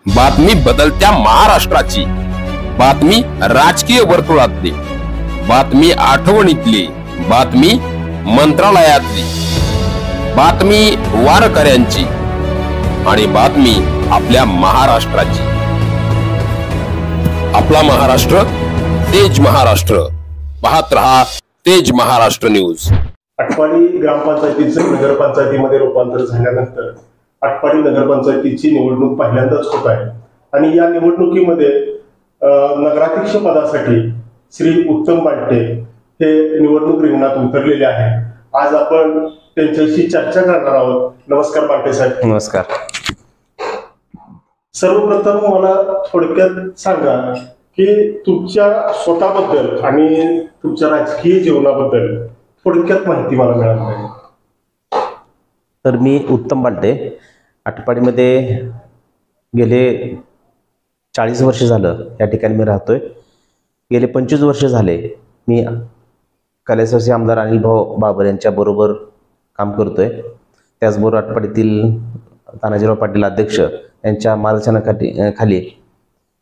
बातमी बदलत्या महाराष्ट्राची, बातमी राजकीय वर्तुळातली, बातमी आठवणीतली, बातमी मंत्रालयातली, बातमी वारकऱ्यांची आणि बातमी आपल्या महाराष्ट्राची। आपला महाराष्ट्र, तेज महाराष्ट्र। पाहत रहा तेज महाराष्ट्र न्यूज। आटपाडी ग्रामपंचायतीचं नगरपंचायतीमध्ये रूपांतर झाल्यानंतर आटपाडी नगरपंचायतीची निवडणूक पहिल्यांदाच होत आहे आणि या निवडणुकीमध्ये नगराध्यक्ष पदासाठी श्री उत्तम बालटे हे निवडणूक रिंगणात उतरलेले आहेत। आज आपण त्यांच्याशी चर्चा करणार आहोत। नमस्कार बालटे साहेब। नमस्कार। सर्वप्रथम मला थोडक्यात सांगा की तुमच्या स्वतःबद्दल आणि तुमच्या राजकीय जीवनाबद्दल थोडक्यात माहिती मला मिळाली पाहिजे। तर मी उत्तम बालटे आटपाडीमध्ये गेले 40 वर्ष झालं या ठिकाणी मी राहतोय। गेले 25 वर्ष झाले मी कलेश्वरचे आमदार अनिल भाऊ बाबर यांच्या बरोबर काम करतोय। त्याचबरोबर आटपाडीतील तानाजीराव पाटील अध्यक्ष यांच्या मार्गदर्शनाखाली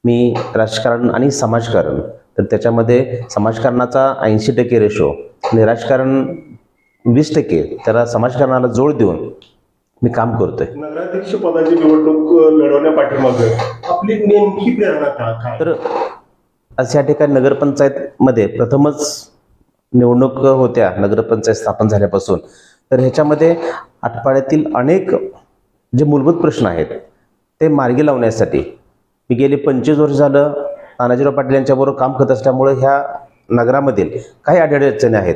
मी राजकारण आणि समाजकारण, तर त्याच्यामध्ये समाजकारणाचा 80% रेशो आणि राजकारण 20% त्याला समाजकारणाला जोड देऊन मी काम करतोय। नगराध्यक्ष पदाची निवडणूक लढवण्यापाठीमागे आपली नेमकी प्रेरणा काय? तर आज या ठिकाणी नगरपंचायतमध्ये प्रथमच निवडणूक होत्या नगरपंचायत स्थापन झाल्यापासून। तर ह्याच्यामध्ये आटपाड्यातील अनेक जे मूलभूत प्रश्न आहेत ते मार्गी लावण्यासाठी मी गेले 25 वर्ष झालं तानाजीराव पाटील यांच्याबरोबर काम करत असल्यामुळे ह्या नगरामधील काही अडचणी आहेत,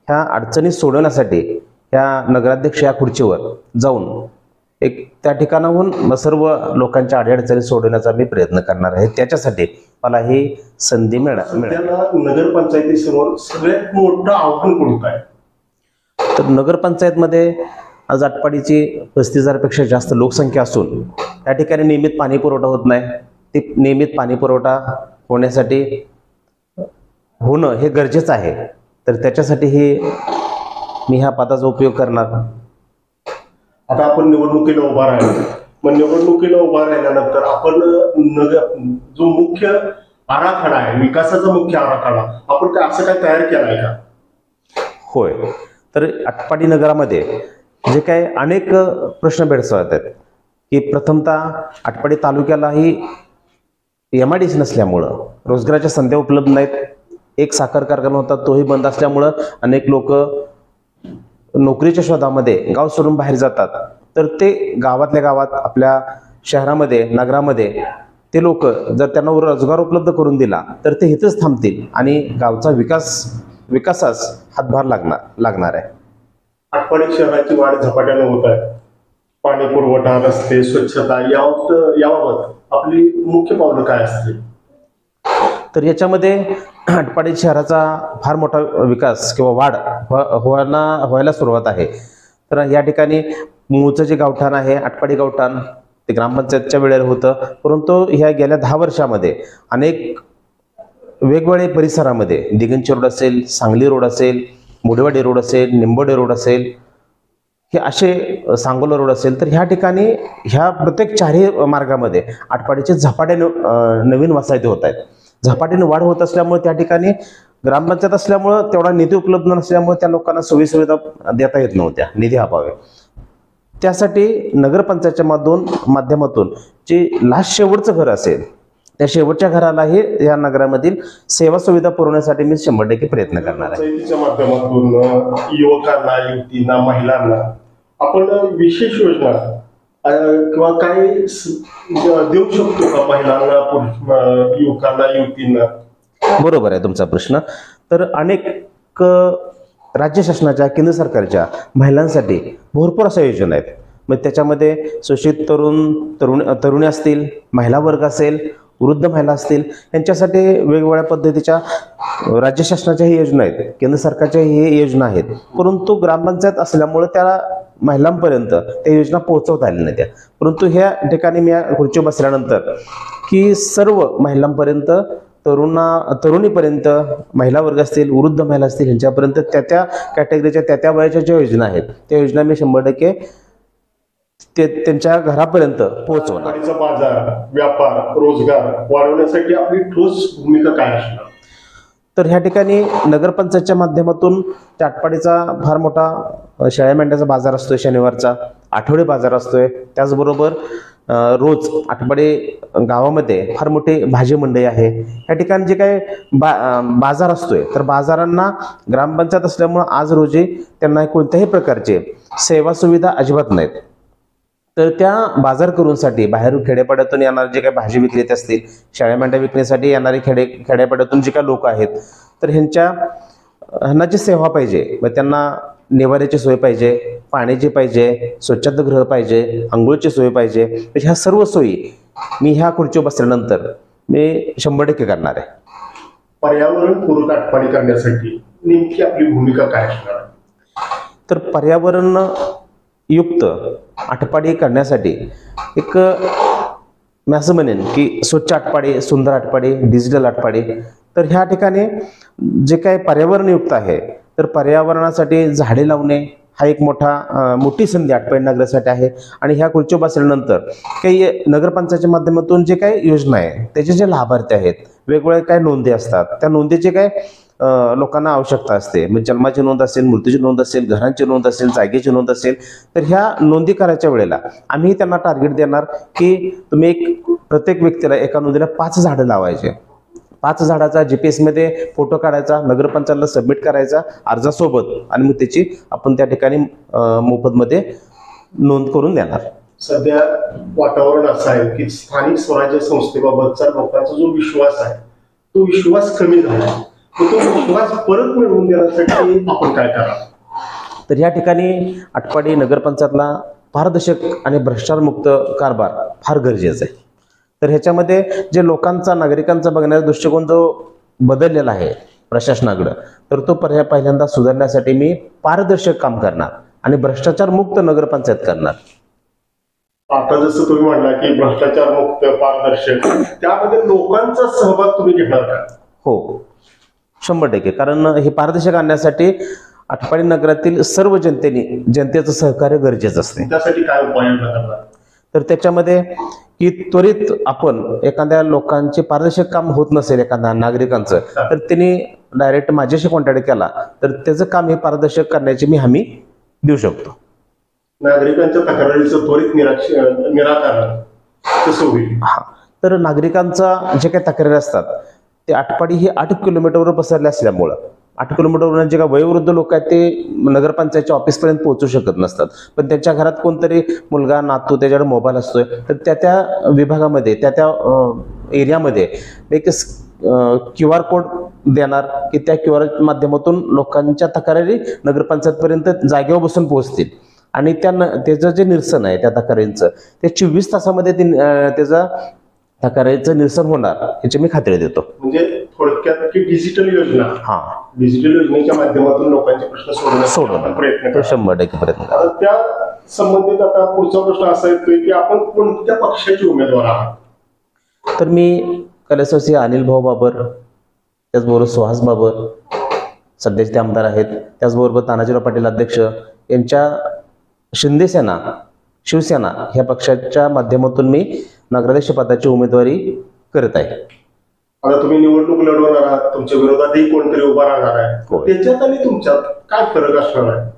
ह्या अडचणी सोडवण्यासाठी ह्या नगराध्यक्ष या खुर्चीवर जाऊन एक त्या ठिकाणाहून सर्व लोकांच्या अडचणी सोडवण्याचा मी प्रयत्न करणार आहे। त्याच्यासाठी मला ही संधी मिळाली। नगरपंचायतीसमोर सगळ्यात मोठं आव्हान कोणतं आहे? तर नगरपंचायतमध्ये आज आटपाडीची 35,000पेक्षा जास्त लोकसंख्या असून त्या ठिकाणी नियमित पाणी पुरवठा होत नाही। ते नियमित पाणी पुरवठा होण्यासाठी होणं हे गरजेचं आहे। तर त्याच्यासाठी मी ह्या पदाचा उपयोग करणार। आता आपण निवडणुकीला उभा राहिलो, मग निवडणुकीला उभा राहिल्यानंतर आपण जो मुख्य आराखडा आहे, विकासाचा मुख्य आराखडा आपण काय असं काय तयार केला आहे का? होय, तर आटपाडी नगरामध्ये जे काही अनेक प्रश्न भेडसावत आहेत की प्रथमतः आटपाडी तालुक्यालाही MIDC नसल्यामुळं रोजगाराच्या संधी उपलब्ध नाहीत। एक साखर कारखाना होता तोही बंद असल्यामुळं अनेक लोक नोकरीच्या शोधामध्ये गाव सोडून बाहेर जातात। तर ते गावातल्या गावात आपल्या शहरामध्ये नगरामध्ये ते लोक जर त्यांना रोजगार उपलब्ध करून दिला तर ते इथेच थांबतील आणि गावचा विकासास हातभार लागणार आहे। आटपाडी शहराची वाढ झपाट्याने होत आहे। पाणी पुरवठा, रस्ते, स्वच्छता याबाबत आपली मुख्य पावलं काय असतील? तर याच्यामध्ये आटपाडी शहराचा फार मोठा विकास किंवा वाढ व्हायला सुरुवात आहे। तर या ठिकाणी मूळचं जे गावठाण आहे आटपाडी गावठाण ते ग्रामपंचायतच्या वेळेला होतं, परंतु ह्या गेल्या 10 वर्षामध्ये अनेक वेगवेगळ्या परिसरामध्ये दिगंची रोड असेल, सांगली रोड असेल, मुडेवाडी रोड असेल, निंबोडे रोड असेल, हे असे सांगोला रोड असेल, तर ह्या ठिकाणी ह्या प्रत्येक 4 मार्गामध्ये आटपाडीचे झपाट्याने नवीन वसाहती होत आहेत। झपाट्याने वाढ होत असल्यामुळे त्या ठिकाणी ग्रामपंचायत असल्यामुळं तेवढा निधी उपलब्ध नसल्यामुळे त्या लोकांना सोयीसुविधा देता येत नव्हत्या, निधी अभावी। त्यासाठी नगरपंचायतच्या माध्यमातून जे लास्ट शेवटचं घर असेल त्या शेवटच्या घरालाही या नगरामधील सेवा सुविधा पुरवण्यासाठी मी 100% प्रयत्न करणार आहे। पंचायतीच्या माध्यमातून युवकांना, युवतींना, महिलांना आपण विशेष योजना किंवा काय देऊ शकतो का महिलांना, युवकांना, युवतींना? बरोबर आहे तुमचा प्रश्न। तर अनेक राज्य शासनाच्या, केंद्र सरकारच्या महिलांसाठी भरपूर अशा योजना आहेत। मग त्याच्यामध्ये सुशिक्षित तरुणी असतील, महिला वर्ग असेल, वृद्ध महिला असतील, यांच्यासाठी वेगवेगळ्या पद्धतीच्या राज्य शासनाच्याही योजना आहेत, केंद्र सरकारच्याही योजना आहेत। परंतु ग्रामपंचायत असल्यामुळे त्या महिलांपर्यंत त्या योजना पोहोचवता आल्या नाही त्या। परंतु ह्या ठिकाणी मी खुर्चीवर बसल्यानंतर की सर्व महिलांपर्यंत, तरुणीपर्यंत, महिला वर्ग असतील, वृद्ध महिला असतील, यांच्यापर्यंत त्या कॅटेगरीच्या त्या वयाच्या ज्या योजना आहेत त्या योजना मी 100% त्यांच्या घरापर्यंत पोहोचवणार. आटपाडीचा बाजार, व्यापार, रोजगार वाढवण्यासाठी आपली ठोस भूमिका काय असणार? तर ह्या ठिकाणी नगरपंचायतच्या माध्यमातून त्या आटपाडीचा फार मोठा शेळ्या मेंढ्याचा बाजार असतोय, शनिवारचा आठवडे बाजार असतोय. त्याचबरोबर रोज आटपाडी गावामध्ये फार मोठी भाजी मंडई आहे. या ठिकाणी जे काही बाजार असतोय, तर बाजारांना ग्रामपंचायत असल्यामुळं आज रोजी त्यांना कोणत्याही प्रकारचे सेवा सुविधा अजिबात नाहीत. तर त्या बाजार करूंसाठी बाहेरून खेड्यापाड्यातून येणारे जे काही भाजी विक्रेते असतील, शेळ्या मेंढ्या विकण्यासाठी येणारे खेड्यापाड्यातून जे काही लोक आहेत, तर ह्यांना जी सेवा पाहिजे, मग त्यांना निवाऱ्याची सोय पाहिजे, पाण्याची पाहिजे, स्वच्छतागृह पाहिजे, आंघोळीची सोय पाहिजे. तर ह्या सर्व सोयी मी ह्या खुर्चीवर बसल्यानंतर मी 100% करणार आहे. पर्यावरणपूरक आटपाडी करण्यासाठी नेमकी आपली भूमिका काय असणार? तर पर्यावरण युक्त आटपाडी करण्यासाठी एक मी असं म्हणेन की स्वच्छ आटपाडी, सुंदर आटपाडी, डिजिटल आटपाडी. तर ह्या ठिकाणी जे काही पर्यावरणयुक्त आहे, तर पर्यावरणासाठी झाडे लावणे हा एक मोठी संधी आटपाडी नगरासाठी आहे. आणि ह्या खुर्चीवर बसल्यानंतर काही नगरपंचायतच्या माध्यमातून जे काही योजना आहे, त्याचे जे लाभार्थी आहेत, वेगवेगळ्या काही नोंदी असतात, त्या नोंदीचे काय लोकांना आवश्यकता असते. म्हणजे जन्माची नोंद असेल, मृत्यूची नोंद असेल, घरांची नोंद असेल, जागेची नोंद असेल, तर ह्या नोंदी करायच्या वेळेला आम्ही त्यांना टार्गेट देणार की तुम्ही प्रत्येक व्यक्तीला एका नोंदीला 5 झाडं लावायचे. 5 झाडाचा GPS मध्ये फोटो काढायचा, नगरपंचायतला सबमिट करायचा अर्जासोबत, आणि मग त्याची आपण त्या ठिकाणी मोफतमध्ये नोंद करून देणार. सध्या वातावरण असं आहे की स्थानिक स्वराज्य संस्थेबाबतचा लोकांचा जो विश्वास आहे, तो विश्वास कमी झाला. तो विश्वास परत मिळवून देण्यासाठी आपण काय करावं? तर या ठिकाणी आटपाडी नगरपंचायतला पारदर्शक आणि भ्रष्टाचारमुक्त कारभार फार गरजेचा आहे. तर ह्याच्यामध्ये जे लोकांचा, नागरिकांचा बघण्याचा दृष्टिकोन जो बदललेला आहे प्रशासनाकडं, तर तो पहिल्यांदा सुधारण्यासाठी मी पारदर्शक काम करणार आणि भ्रष्टाचारमुक्त नगरपंचायत करणार. आता जसं तुम्ही म्हणला की भ्रष्टाचार मुक्त, पारदर्शक, त्यामध्ये लोकांचा सहभाग तुम्ही घेणार का? हो, 100%. कारण हे पारदर्शक आणण्यासाठी आटपाडी नगरातील सर्व जनतेचं सहकार्य गरजेचं असते. त्यासाठी काय उपाययोजना करणार? तर त्याच्यामध्ये की त्वरित आपण एखाद्या लोकांचे पारदर्शक काम होत नसेल, एखाद्या नागरिकांचं, तर त्यांनी डायरेक्ट माझ्याशी कॉन्टॅक्ट केला तर त्याचं काम हे पारदर्शक करण्याची मी हमी देऊ शकतो. नागरिकांच्या तक्रारीचं त्वरित निराकरण कसं होईल? तर नागरिकांचा जे काही तक्रारी असतात, ते आटपाडी ही 8 किलोमीटरवर पसरले असल्यामुळं 8 किलोमीटरवरून जे काही वयोवृद्ध लोक आहेत ते नगरपंचायतच्या ऑफिसपर्यंत पोहोचू शकत नसतात. पण त्यांच्या घरात कोणतरी मुलगा, नातू, त्याच्याकडे मोबाईल असतोय, तर त्या विभागामध्ये, त्या एरियामध्ये एक QR कोड देणार की त्या QR माध्यमातून लोकांच्या तक्रारी नगरपंचायतपर्यंत जागेवर बसून पोहोचतील. आणि त्याचं जे निरसन आहे त्या तक्रारींचं, ते 24 तासामध्ये त्याचा तक्रारीचं निरसन होणार याची मी खात्री देतो. म्हणजे थोडक्यात की डिजिटल योजना, डिजिटल योजनेच्या माध्यमातून लोकांचे प्रश्न सोडवण्याचा प्रयत्न करा. 100% प्रयत्न. आता त्या संबंधित आता पुढचा प्रश्न असा येतोय की आपण कोणत्या पक्षाचे उमेदवार आहात? तर मी कैलासवासी अनिल भाऊ बाबर, त्याचबरोबर सुहास बाबर सध्याचे ते आमदार आहेत, त्याचबरोबर तानाजीराव पाटील अध्यक्ष यांच्या शिंदे सेना, शिवसेना ह्या पक्षाच्या माध्यमातून मी नगराध्यक्ष पदाची उमेदवारी करत आहे. आता तुम्ही निवडणूक लढवणार आहात, तुमच्या विरोधातही कोणतरी उभा राहणार आहे, त्याच्यात आणि तुमच्यात काय फरक असणार आहे?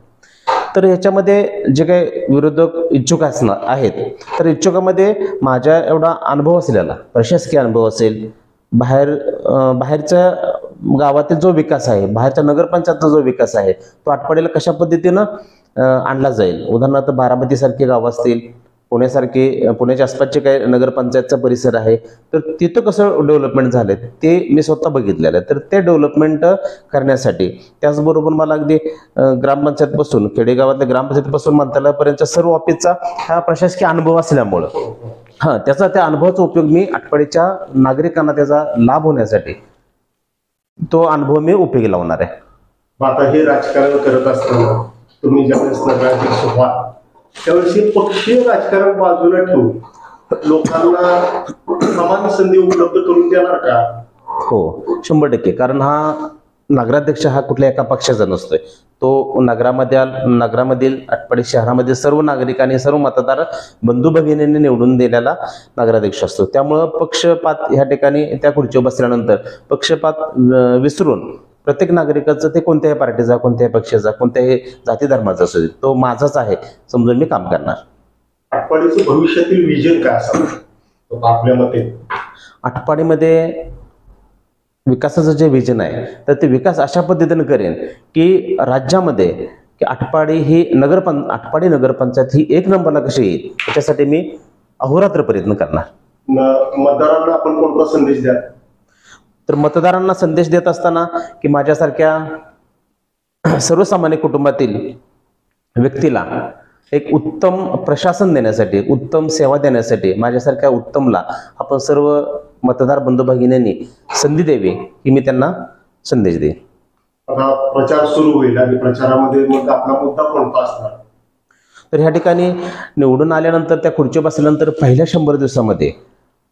तर याच्यामध्ये जे काही विरोधक इच्छुक असणार आहेत, तर इच्छुकामध्ये माझ्या एवढा अनुभव असलेला प्रशासकीय अनुभव असेल, बाहेरच्या गावातील जो विकास आहे, बाहेरच्या नगरपंचायतचा जो विकास आहे, तो आटपाडीला कशा पद्धतीनं आणला जाईल. उदाहरणार्थ बारामती सारखी गावं असतील, पुण्याच्या आसपासचे काही नगरपंचायतचा परिसर आहे, तर तिथं कसं डेव्हलपमेंट झाले ते मी स्वतः बघितलेलं आहे. तर ते डेव्हलपमेंट करण्यासाठी, त्याचबरोबर मला अगदी ग्रामपंचायतपासून, खेडेगावातल्या ग्रामपंचायतीपासून मंत्रालयापर्यंतच्या सर्व ऑफिसचा हा प्रशासकीय अनुभव असल्यामुळं त्या अनुभवाचा उपयोग मी आटपाडीच्या नागरिकांना त्याचा लाभ होण्यासाठी तो अनुभव मी उपयोगी लावणार आहे. आता हे राजकारण करत असताना तुम्ही ज्यावेळेस नगराध्यक्ष व्हाल त्यावेळेस हे पक्षीय राजकारण बाजूला ठेवून लोकांना समान संधी उपलब्ध करून देणार का? हो, 100%. कारण हा नगराध्यक्ष हा कुठल्या एका पक्षाचा नसतोय, तो नगरामधील आटपाडी शहरामधील सर्व नागरिकांनी, सर्व मतदार बंधू भगिनींनी निवडून दिलेला नगराध्यक्ष असतो. त्यामुळं पक्षपात ह्या ठिकाणी त्या खुर्चीवर बसल्यानंतर पक्षपात विसरून प्रत्येक नागरिकाचं, ते कोणत्याही पार्टीचा, कोणत्याही पक्षाचा, कोणत्याही जाती धर्माचा असू दे, तो माझाच आहे समजून मी काम करणार. आटपाडीचं भविष्यातील विजन काय असावं आपल्या मते? आटपाडीमध्ये विकासाचं जे विजन आहे तर ते विकास अशा पद्धतीने करेन की राज्यामध्ये की आटपाडी नगरपंचायत ही 1 नंबरला कशी येईल त्याच्यासाठी मी अहोरात्र प्रयत्न करणार. मतदारांना आपण कोणता संदेश द्या? तर मतदारांना संदेश देत असताना की माझ्यासारख्या सर्वसामान्य कुटुंबातील व्यक्तीला एक उत्तम प्रशासन देण्यासाठी, उत्तम सेवा देण्यासाठी माझ्यासारख्या उत्तमला आपण सर्व मतदार बंधू भगिनींनी संधी द्यावी ही मी त्यांना संदेश देईन. आता प्रचार सुरू होईल आणि प्रचारामध्ये मग आपला मुद्दा कोणता असणार? तर ह्या ठिकाणी निवडून आल्यानंतर, त्या खुर्चीवर बसल्यानंतर पहिल्या 100 दिवसामध्ये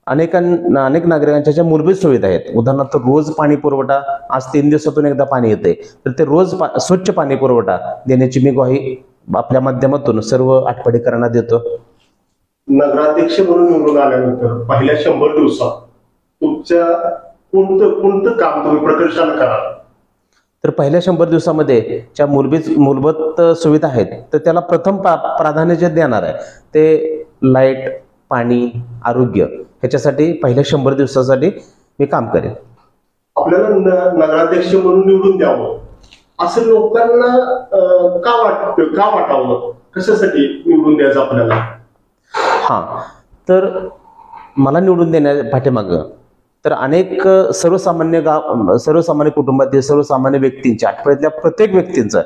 अनेक नागरिकांच्या ज्या मूलभूत सुविधा आहेत, उदाहरणार्थ रोज पाणी पुरवठा, आज 3 दिवसातून एकदा पाणी येते, तर ते रोज स्वच्छ पाणी पुरवठा देण्याची मी ग्वाही आपल्या माध्यमातून सर्व आटपाडीकरांना देतो. नगराध्यक्ष म्हणून निवडून आल्यानंतर पहिल्या 100 दिवसात तुमच्या कोणतं काम तुम्ही प्रकर्षाने कराल? तर पहिल्या 100 दिवसामध्ये ज्या मूलभूत सुविधा आहेत तर त्याला प्रथम प्राधान्य जे देणार आहे ते लाईट, पाणी, आरोग्य, ह्याच्यासाठी पहिल्या 100 दिवसासाठी मी काम करेन. आपल्याला नगराध्यक्ष म्हणून निवडून द्यावं असं लोकांना का वाटावं? कशासाठी निवडून द्यायचं आपल्याला? तर मला निवडून देण्या पाठीमागं तर अनेक सर्वसामान्य कुटुंबातील सर्वसामान्य व्यक्तींच्या, आठवड्यातल्या प्रत्येक व्यक्तींचं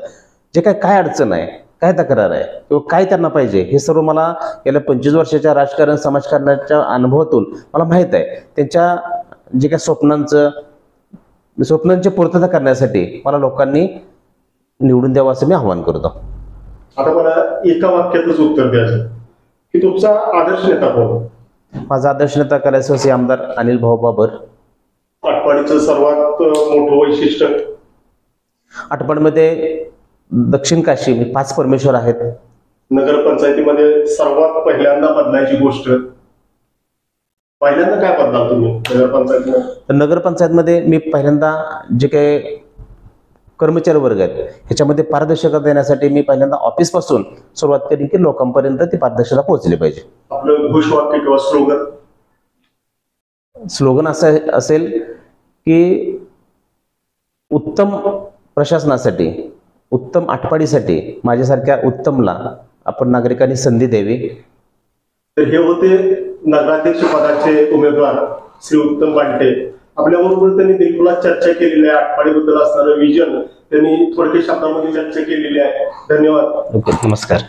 जे काय अडचण आहे, काय तक्रार आहे किंवा काय त्यांना पाहिजे, हे सर्व मला गेल्या 25 वर्षाच्या राजकारण समाजकारणाच्या अनुभवातून मला माहीत आहे. त्यांच्या जे काय स्वप्नांची पूर्तता करण्यासाठी मला लोकांनी निवडून द्यावं असं मी आवाहन करतो. आता मला एका वाक्यातच उत्तर द्यायचं की तुमचा आदर्श नेता कोण? माझा आदर्श नेता करायचं आमदार अनिल भाऊ बाबर. आटपाडीचं सर्वात मोठं वैशिष्ट्य? आटपाडीमध्ये दक्षिण काशी 5 परमेश्वर आहेत. नगरपंचायतीमध्ये सर्वात पहिल्यांदा बदलायची गोष्ट? पहिल्यांदा काय बदलाल तुम्ही नगरपंचायतीमध्ये? तर नगरपंचायतमध्ये मी पहिल्यांदा जे काही कर्मचारी वर्ग आहेत ह्याच्यामध्ये पारदर्शकता देण्यासाठी मी पहिल्यांदा ऑफिसपासून सुरुवात करेन की लोकांपर्यंत ती पारदर्शकता पोहोचली पाहिजे. आपलं घोषवाक्य किंवा स्लोगन असं असेल की उत्तम प्रशासनासाठी, उत्तम आटपाडीसाठी माझ्यासारख्या उत्तमला आपण नागरिकांनी संधी द्यावी. तर हे होते नगराध्यक्ष पदाचे उमेदवार श्री उत्तम बांटे. आपल्याबरोबर त्यांनी दिलखुलास चर्चा केलेली आहे. आटपाडीबद्दल असणारं विजन त्यांनी थोडक्या शब्दामध्ये चर्चा केलेली आहे. धन्यवाद. नमस्कार.